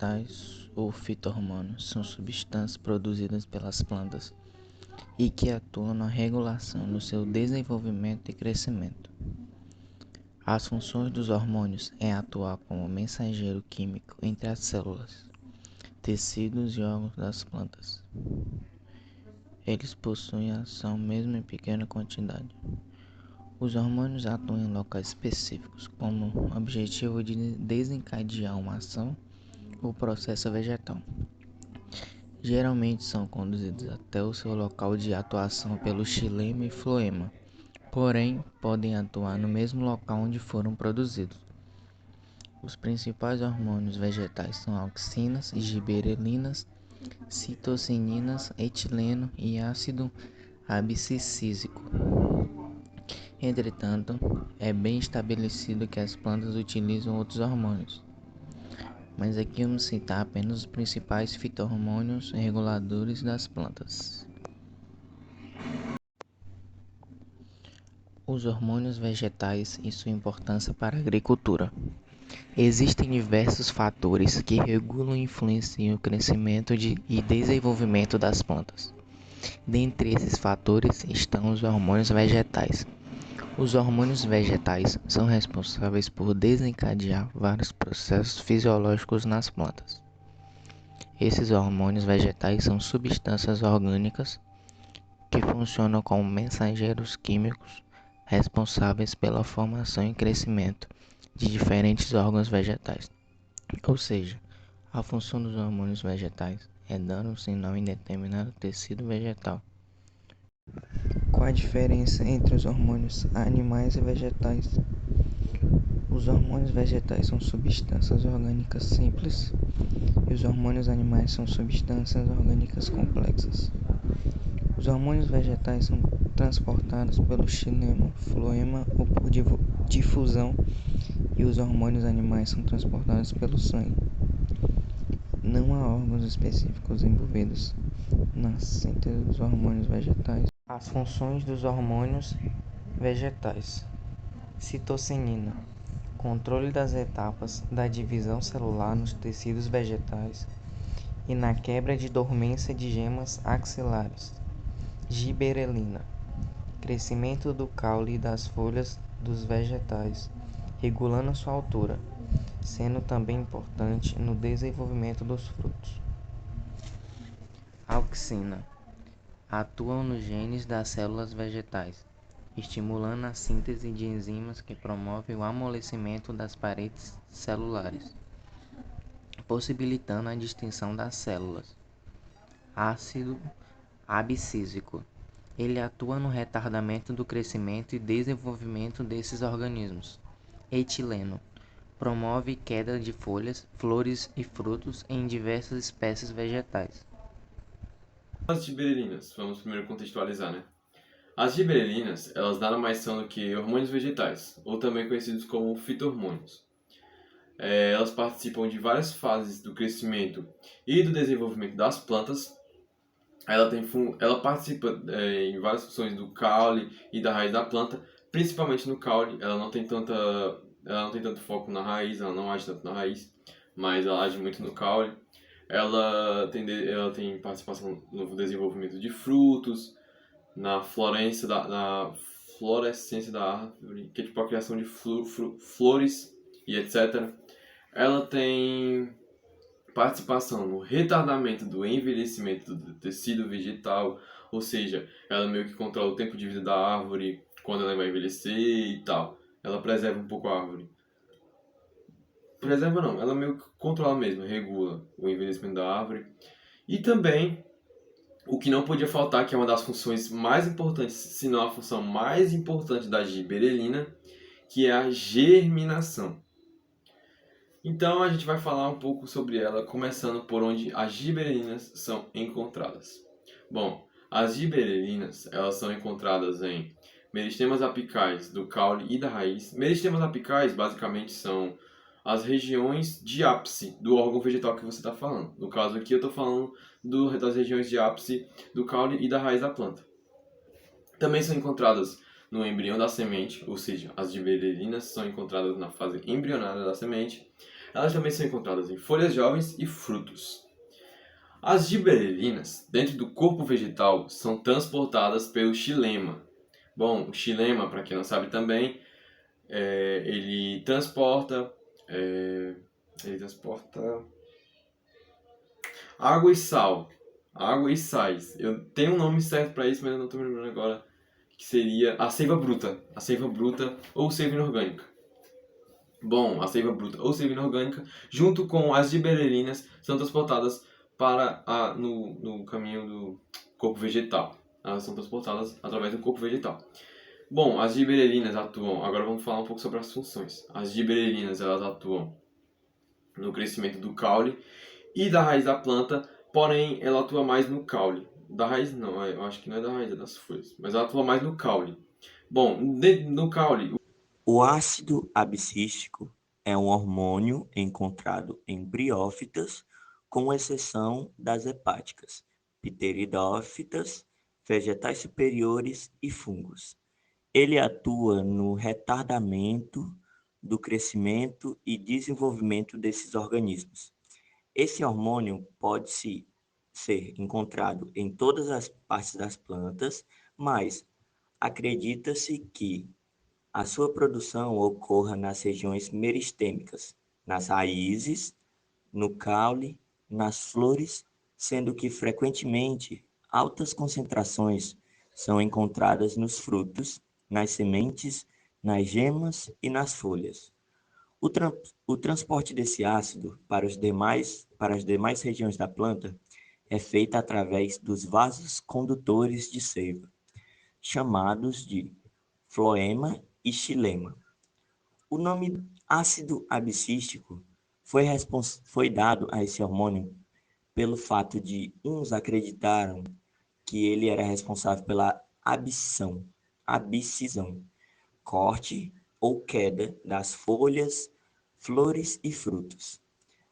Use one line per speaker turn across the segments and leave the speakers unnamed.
vegetais ou fito-hormônios são substâncias produzidas pelas plantas e que atuam na regulação do seu desenvolvimento e crescimento. As funções dos hormônios é atuar como mensageiro químico entre as células, tecidos e órgãos das plantas. Eles possuem ação mesmo em pequena quantidade. Os hormônios atuam em locais específicos, como objetivo de desencadear uma ação ou processo vegetal. Geralmente são conduzidos até o seu local de atuação pelo xilema e floema, porém podem atuar no mesmo local onde foram produzidos. Os principais hormônios vegetais são auxinas e giberelinas, citocininas, etileno e ácido abscísico. Entretanto, é bem estabelecido que as plantas utilizam outros hormônios, mas aqui vamos citar apenas os principais fito-hormônios reguladores das plantas. Os hormônios vegetais e sua importância para a agricultura. Existem diversos fatores que regulam e influenciam o crescimento e desenvolvimento das plantas. Dentre esses fatores estão os hormônios vegetais. Os hormônios vegetais são responsáveis por desencadear vários processos fisiológicos nas plantas. Esses hormônios vegetais são substâncias orgânicas que funcionam como mensageiros químicos responsáveis pela formação e crescimento de diferentes órgãos vegetais. Ou seja, a função dos hormônios vegetais é dar um sinal em determinado tecido vegetal. Qual a diferença entre os hormônios animais e vegetais? Os hormônios vegetais são substâncias orgânicas simples e os hormônios animais são substâncias orgânicas complexas. Os hormônios vegetais são transportados pelo xilema, floema ou por difusão e os hormônios animais são transportados pelo sangue. Não há órgãos específicos envolvidos na síntese dos hormônios vegetais. As funções dos hormônios vegetais. Citocinina. Controle das etapas da divisão celular nos tecidos vegetais e na quebra de dormência de gemas axilares. Giberelina. Crescimento do caule e das folhas dos vegetais, regulando sua altura, sendo também importante no desenvolvimento dos frutos. Auxina. Atuam nos genes das células vegetais, estimulando a síntese de enzimas que promovem o amolecimento das paredes celulares, possibilitando a distinção das células. Ácido abscísico. Ele atua no retardamento do crescimento e desenvolvimento desses organismos. Etileno. Promove queda de folhas, flores e frutos em diversas espécies vegetais.
As giberelinas, vamos primeiro contextualizar, né? As giberelinas, elas nada mais são do que hormônios vegetais, ou também conhecidos como fito-hormônios. Elas participam de várias fases do crescimento e do desenvolvimento das plantas. Ela participa em várias funções do caule e da raiz da planta, principalmente no caule. Ela não tem tanto foco na raiz, ela não age tanto na raiz, mas ela age muito no caule. Ela tem participação no desenvolvimento de frutos, na florescência da árvore, que é tipo a criação de flores e etc. Ela tem participação no retardamento do envelhecimento do tecido vegetal, ou seja, ela meio que controla o tempo de vida da árvore, quando ela vai envelhecer e tal. Ela preserva um pouco a árvore. Preserva não, ela meio que controla mesmo, regula o envelhecimento da árvore. E também, o que não podia faltar, que é uma das funções mais importantes, se não a função mais importante da giberelina, que é a germinação. Então a gente vai falar um pouco sobre ela, começando por onde as giberelinas são encontradas. Bom, as giberelinas, elas são encontradas em meristemas apicais do caule e da raiz. Meristemas apicais, basicamente, são as regiões de ápice do órgão vegetal que você está falando. No caso aqui, eu estou falando das regiões de ápice do caule e da raiz da planta. Também são encontradas no embrião da semente, ou seja, as giberelinas são encontradas na fase embrionária da semente. Elas também são encontradas em folhas jovens e frutos. As giberelinas, dentro do corpo vegetal, são transportadas pelo xilema. Bom, o xilema, para quem não sabe também, ele transporta água e sal. Água e sais. Eu tenho um nome certo para isso, mas eu não estou me lembrando agora. Que seria a seiva bruta. A seiva bruta ou seiva inorgânica. Bom, a seiva bruta ou seiva inorgânica, junto com as giberelinas, são transportadas no caminho do corpo vegetal. Elas são transportadas através do corpo vegetal. Bom, as giberelinas atuam... Agora vamos falar um pouco sobre as funções. As giberelinas, elas atuam no crescimento do caule e da raiz da planta, porém ela atua mais no caule. Da raiz não, eu acho que não é da raiz, é das folhas. Mas ela atua mais no caule. Bom, no caule...
O ácido abscístico é um hormônio encontrado em briófitas, com exceção das hepáticas, pteridófitas, vegetais superiores e fungos. Ele atua no retardamento do crescimento e desenvolvimento desses organismos. Esse hormônio pode ser encontrado em todas as partes das plantas, mas acredita-se que a sua produção ocorra nas regiões meristêmicas, nas raízes, no caule, nas flores, sendo que frequentemente altas concentrações são encontradas nos frutos, nas sementes, nas gemas e nas folhas. O transporte desse ácido para as demais regiões da planta é feito através dos vasos condutores de seiva, chamados de floema e xilema. O nome ácido abscístico foi dado a esse hormônio pelo fato de uns acreditaram que ele era responsável pela abscisão, corte ou queda das folhas, flores e frutos.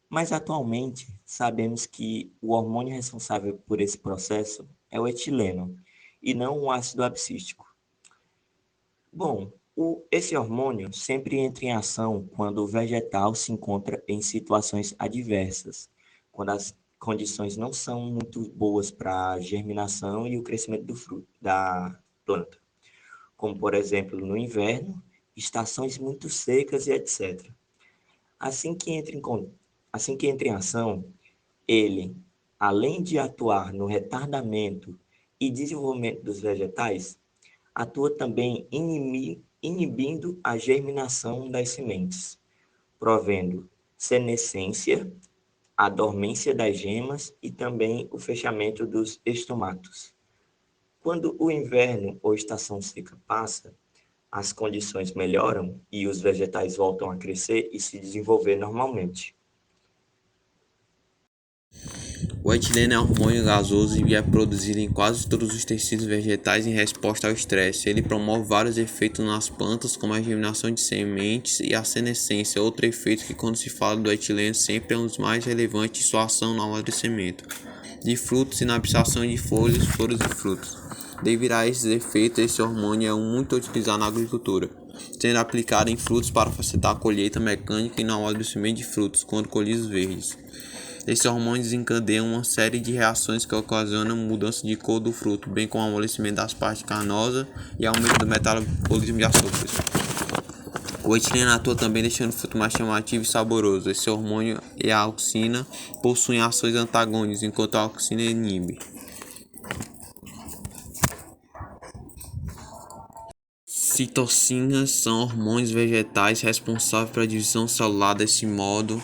Mas atualmente sabemos que o hormônio responsável por esse processo é o etileno e não o ácido abscístico. Bom, esse hormônio sempre entra em ação quando o vegetal se encontra em situações adversas, quando as condições não são muito boas para a germinação e o crescimento do fruto da planta, como por exemplo no inverno, estações muito secas e etc. Assim que entra em ação, ele, além de atuar no retardamento e desenvolvimento dos vegetais, atua também inibindo a germinação das sementes, provendo senescência, a dormência das gemas e também o fechamento dos estomatos. Quando o inverno ou estação seca passa, as condições melhoram e os vegetais voltam a crescer e se desenvolver normalmente.
O etileno é um hormônio gasoso e é produzido em quase todos os tecidos vegetais em resposta ao estresse. Ele promove vários efeitos nas plantas, como a germinação de sementes e a senescência, outro efeito que, quando se fala do etileno, sempre é um dos mais relevantes em sua ação no amadurecimento de frutos e na absorção de folhas, flores e frutos. Devido a esses efeitos, esse hormônio é muito utilizado na agricultura, sendo aplicado em frutos para facilitar a colheita mecânica e no amadurecimento de frutos, quando colhidos verdes. Esse hormônio desencadeia uma série de reações que ocasionam mudança de cor do fruto, bem como amolecimento das partes carnosas e aumento do metabolismo de açúcares. O etileno atua também deixando o fruto mais chamativo e saboroso. Esse hormônio e a auxina possuem ações antagônicas, enquanto a auxina inibe. Citocinas são hormônios vegetais responsáveis pela divisão celular, desse modo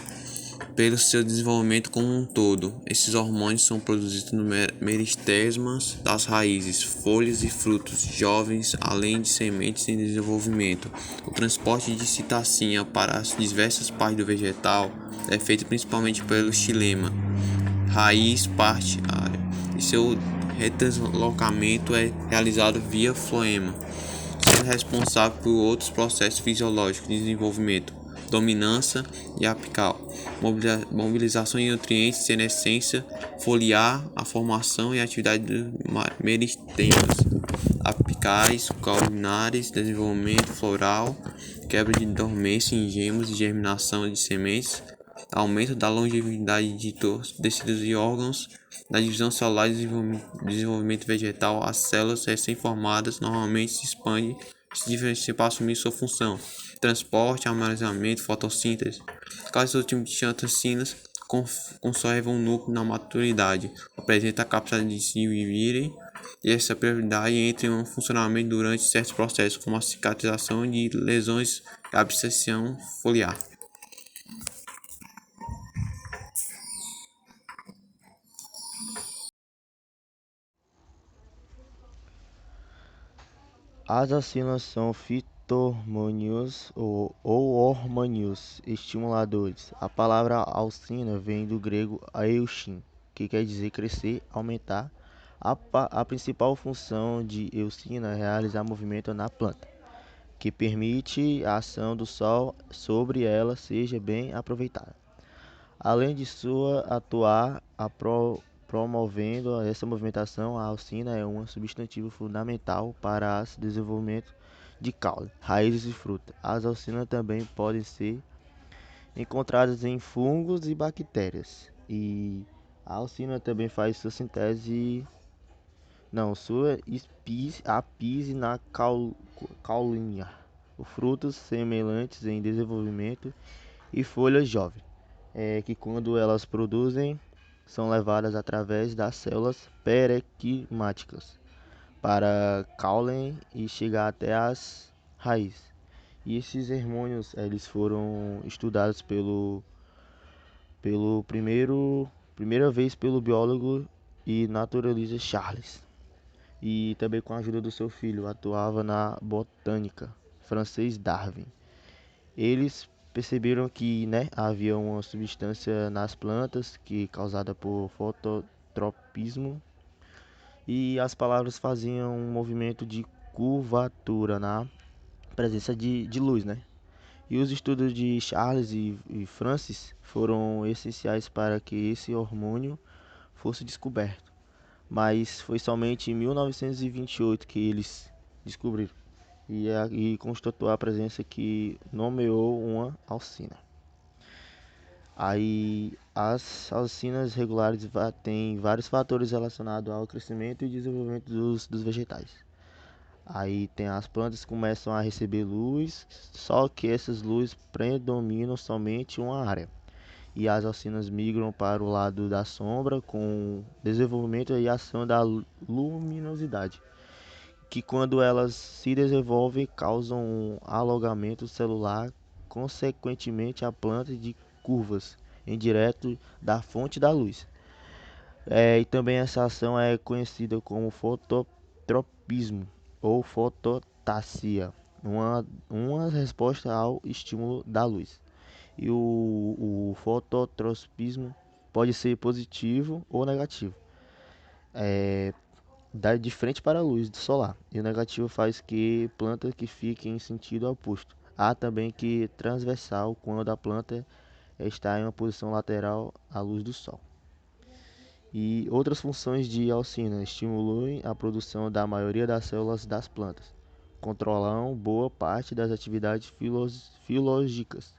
pelo seu desenvolvimento como um todo. Esses hormônios são produzidos no meristesmas das raízes, folhas e frutos jovens, além de sementes em desenvolvimento. O transporte de citocina para as diversas partes do vegetal é feito principalmente pelo xilema, raiz partiária, e seu deslocamento é realizado via floema, sendo responsável por outros processos fisiológicos de desenvolvimento, dominância e apical, mobilização de nutrientes, senescência foliar, a formação e atividade de meristemas apicais, caulinares, desenvolvimento floral, quebra de dormência em gemas e germinação de sementes, aumento da longevidade de tecidos e órgãos, na divisão celular e desenvolvimento vegetal. As células recém-formadas normalmente se expandem e se diferenciam para assumir sua função: transporte, armazenamento, fotossíntese. Quase todo tipo de antocinas conservam um núcleo na maturidade, apresenta a capacidade de se dividirem e essa prioridade entra em funcionamento durante certos processos, como a cicatrização de lesões e abscessão foliar.
As auxinas são fitormônios ou hormônios estimuladores. A palavra auxina vem do grego euxin, que quer dizer crescer, aumentar. A principal função de euxina é realizar movimento na planta, que permite a ação do sol sobre ela seja bem aproveitada. Além de sua atuar promovendo essa movimentação, a auxina é um substantivo fundamental para o desenvolvimento de caule, raízes e fruta. As auxinas também podem ser encontradas em fungos e bactérias. E a auxina também faz sua síntese, não, sua apise na caulinha, frutos semelhantes em desenvolvimento e folhas jovens que quando elas produzem são levadas através das células parenquimáticas para caule e chegar até as raízes. E esses hormônios eles foram estudados pelo primeira vez pelo biólogo e naturalista Charles. E também com a ajuda do seu filho, atuava na botânica francês Darwin. Eles perceberam que, havia uma substância nas plantas que causada por fototropismo e as palavras faziam um movimento de curvatura na presença de luz, E os estudos de Charles e Francis foram essenciais para que esse hormônio fosse descoberto, mas foi somente em 1928 que eles descobriram e constatou a presença que nomeou uma auxina. Aí as auxinas regulares têm vários fatores relacionados ao crescimento e desenvolvimento dos vegetais. Aí tem as plantas que começam a receber luz, só que essas luzes predominam somente uma área. E as auxinas migram para o lado da sombra com desenvolvimento e ação da luminosidade, que quando elas se desenvolvem causam um alongamento celular, consequentemente a planta de curvas em direto da fonte da luz. E também essa ação é conhecida como fototropismo ou fototaxia, uma resposta ao estímulo da luz. E o fototropismo pode ser positivo ou negativo. Dá de frente para a luz solar, e o negativo faz que planta que fique em sentido oposto. Há também que transversal, quando a planta está em uma posição lateral à luz do sol. E outras funções de auxina estimulam a produção da maioria das células das plantas, controlam boa parte das atividades fisiológicas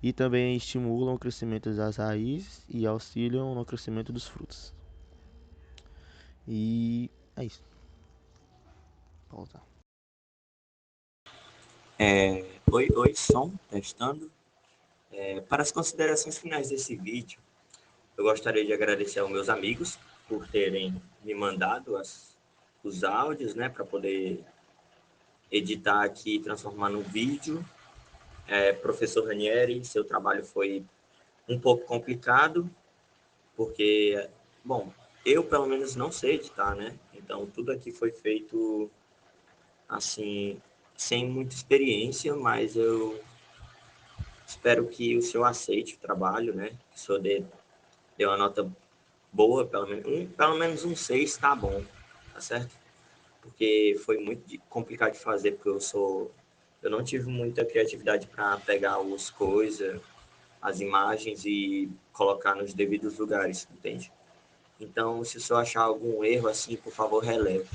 e também estimulam o crescimento das raízes e auxiliam no crescimento dos frutos. E é isso. Voltar.
Oi, som, testando. Para as considerações finais desse vídeo, eu gostaria de agradecer aos meus amigos por terem me mandado os áudios, para poder editar aqui e transformar no vídeo. Professor Ranieri, seu trabalho foi um pouco complicado, porque, bom, eu pelo menos não sei editar, Então, tudo aqui foi feito, assim, sem muita experiência, mas eu espero que o senhor aceite o trabalho, Que o senhor dê uma nota boa, pelo menos um 6 tá bom, tá certo? Porque foi muito complicado de fazer, porque eu não tive muita criatividade para pegar as coisas, as imagens e colocar nos devidos lugares, entende? Então, se o senhor achar algum erro assim, por favor, releve.